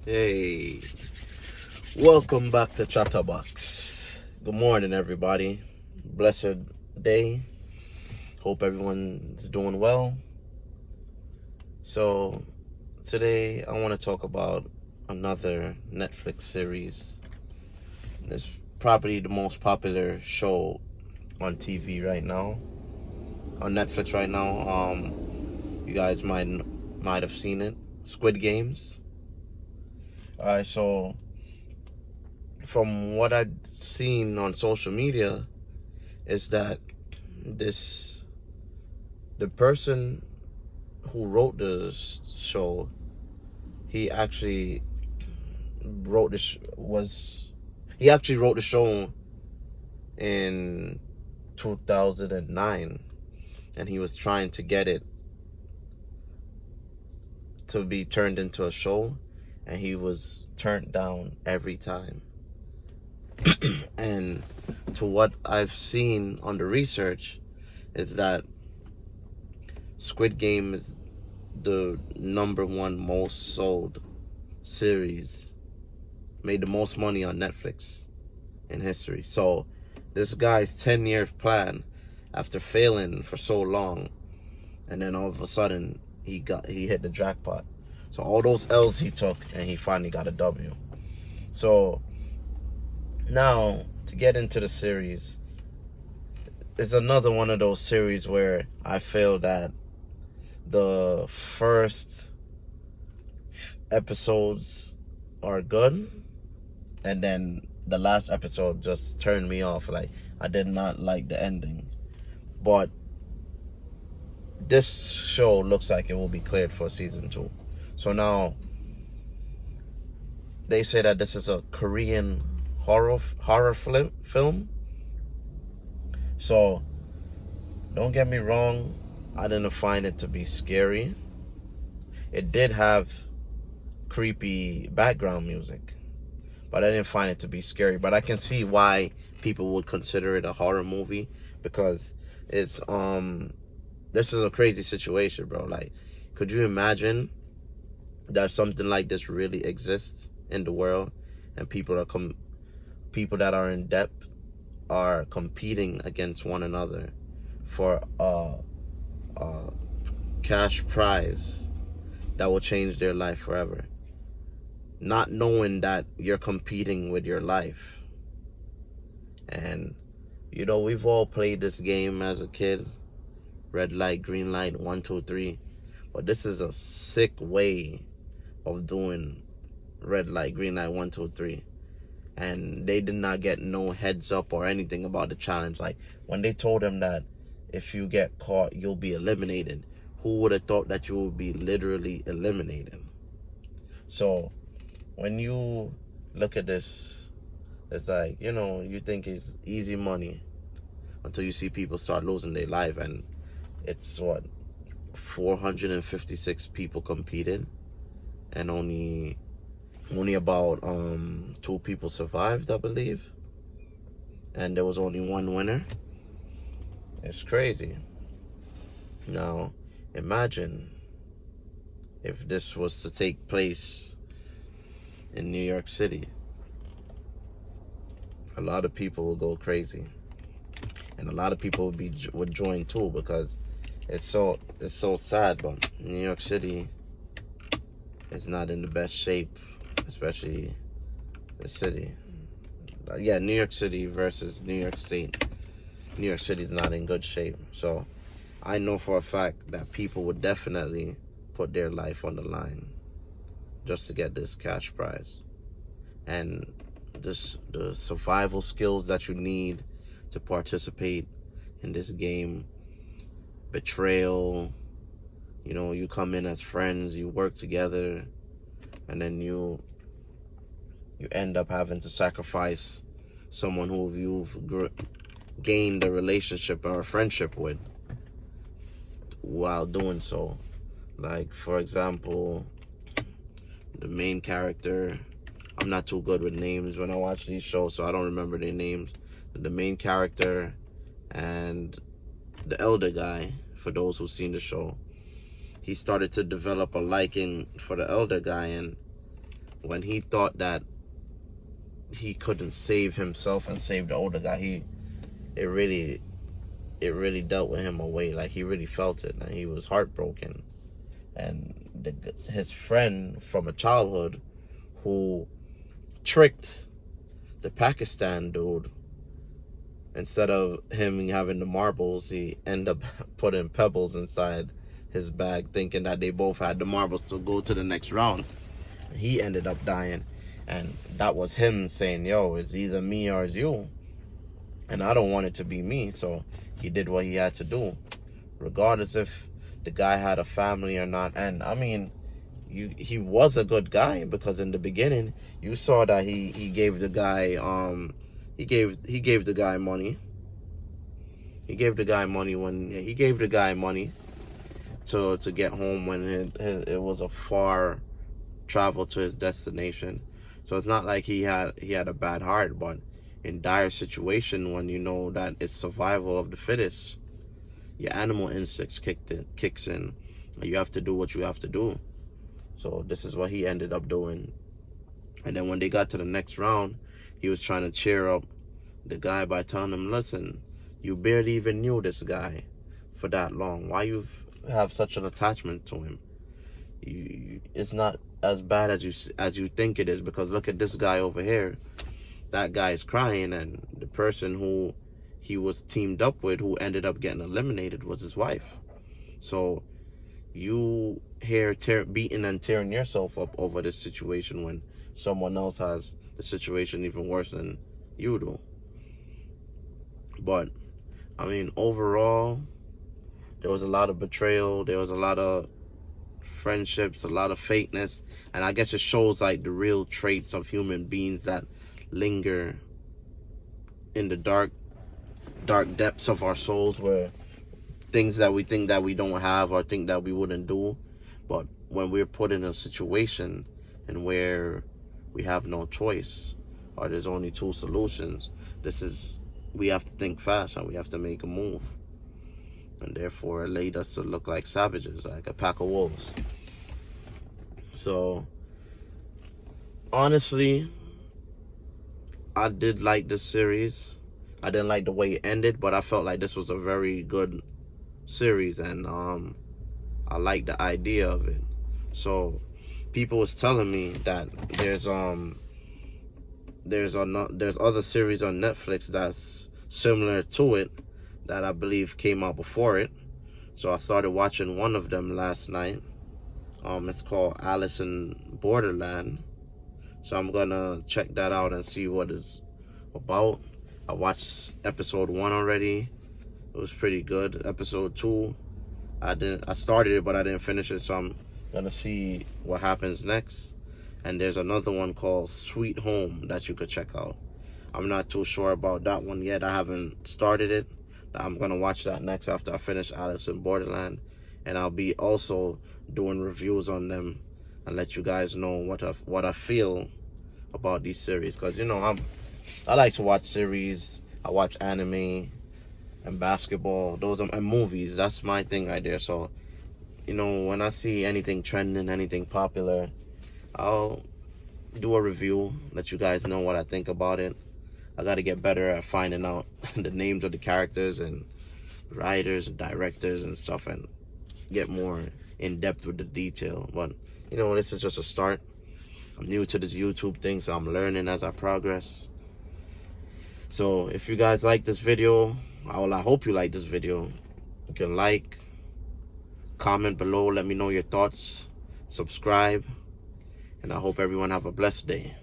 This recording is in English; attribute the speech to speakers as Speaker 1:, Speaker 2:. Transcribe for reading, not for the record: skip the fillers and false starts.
Speaker 1: Hey, welcome back to Chatterbox. Good morning, everybody. Blessed day. Hope everyone's doing well. So, today I want to talk about another Netflix series. It's probably the most popular show on TV right now, on Netflix right now. You guys might have seen it. Squid Games. Alright, so from what I've seen on social media is that this the person who wrote the show, he actually wrote this was he actually wrote the show in 2009, and he was trying to get it to be turned into a show, and he was turned down every time. And to what I've seen on the research is that Squid Game is the number one most sold series, made the most money on Netflix in history. So this guy's 10-year plan, after failing for so long, and then all of a sudden he hit the jackpot. So all those L's he took, and he finally got a W. So now to get into the series, it's another one of those series where I feel that the first episodes are good, and then the last episode just turned me off. Like, I did not like the ending. But this show looks like it will be cleared for season 2. So now they say that this is a Korean horror film. So don't get me wrong, I didn't find it to be scary. It did have creepy background music, but I didn't find it to be scary. But I can see why people would consider it a horror movie, because it's this is a crazy situation, bro. Like, could you imagine that something like this really exists in the world, and people that are in debt are competing against one another for a cash prize that will change their life forever, not knowing that you're competing with your life. And we've all played this game as a kid, red light, green light, 1 2 3. But this is a sick way of doing red light, green light, 1 2 3. And they did not get no heads up or anything about the challenge. Like, when they told them that if you get caught, you'll be eliminated, who would have thought that you would be literally eliminated? So when you look at this, it's like, you think it's easy money until you see people start losing their life. And it's 456 people competed, and only about 2 people survived, I believe, and there was only one winner. It's crazy. Now imagine if this was to take place in New York City. A lot of people will go crazy, and a lot of people would join too, because it's so sad. But New York City is not in the best shape, especially the city. Yeah, New York City versus New York State. New York City is not in good shape. So I know for a fact that people would definitely put their life on the line just to get this cash prize. And the survival skills that you need to participate in this game, betrayal, you come in as friends, you work together, and then you end up having to sacrifice someone who you've gained a relationship or a friendship with while doing so. Like, for example, the main character, I'm not too good with names when I watch these shows, so I don't remember their names. The main character and the elder guy, for those who've seen the show, he started to develop a liking for the elder guy, and when he thought that he couldn't save himself and save the older guy, it really dealt with him away. Like, he really felt it, and he was heartbroken. And his friend from a childhood who tricked the Pakistan dude, instead of him having the marbles, he ended up putting pebbles inside his bag, thinking that they both had the marbles to go to the next round. He ended up dying, and that was him saying, yo, it's either me or it's you, and I don't want it to be me. So he did what he had to do, regardless if the guy had a family or not. And I mean, he was a good guy, because in the beginning you saw that he gave the guy he gave the guy money. He gave the guy money to get home when it was a far travel to his destination. So it's not like he had a bad heart, but in dire situation, when you know that it's survival of the fittest, your animal instincts kicks in, and you have to do what you have to do. So this is what he ended up doing. And then when they got to the next round, he was trying to cheer up the guy by telling him, listen, you barely even knew this guy for that long. Why you have such an attachment to him? It's not as bad as you think it is, because look at this guy over here. That guy is crying, and the person who he was teamed up with, who ended up getting eliminated, was his wife. So you here beating and tearing yourself up over this situation when someone else has the situation even worse than you do. But I mean, overall, there was a lot of betrayal, there was a lot of friendships, a lot of fakeness, and I guess it shows like the real traits of human beings that linger in the dark depths of our souls, where things that we think that we don't have or think that we wouldn't do, but when we're put in a situation and where we have no choice, or there's only two solutions, we have to think fast and we have to make a move. And therefore it led us to look like savages, like a pack of wolves. So honestly, I did like this series. I didn't like the way it ended, but I felt like this was a very good series, and I like the idea of it. So people was telling me that there's other series on Netflix that's similar to it that I believe came out before it. So I started watching one of them last night. It's called Alice in Borderland. So I'm gonna check that out and see what it's about. I watched episode 1 already. It was pretty good. Episode 2, I started it, but I didn't finish it, so I'm gonna see what happens next. And there's another one called Sweet Home that you could check out. I'm not too sure about that one yet. I haven't started it. I'm gonna watch that next after I finish Alice in Borderland, and I'll be also doing reviews on them and let you guys know what I feel about these series. Because you know, I like to watch series. I watch anime and basketball, and movies. That's my thing right there. So you know, when I see anything trending, anything popular, I'll do a review, let you guys know what I think about it. I got to get better at finding out the names of the characters and writers and directors and stuff, and get more in depth with the detail. But you know, this is just a start. I'm new to this YouTube thing, so I'm learning as I progress. So if you guys like this video, I hope you like this video. You can like, comment below, let me know your thoughts, subscribe, and I hope everyone have a blessed day.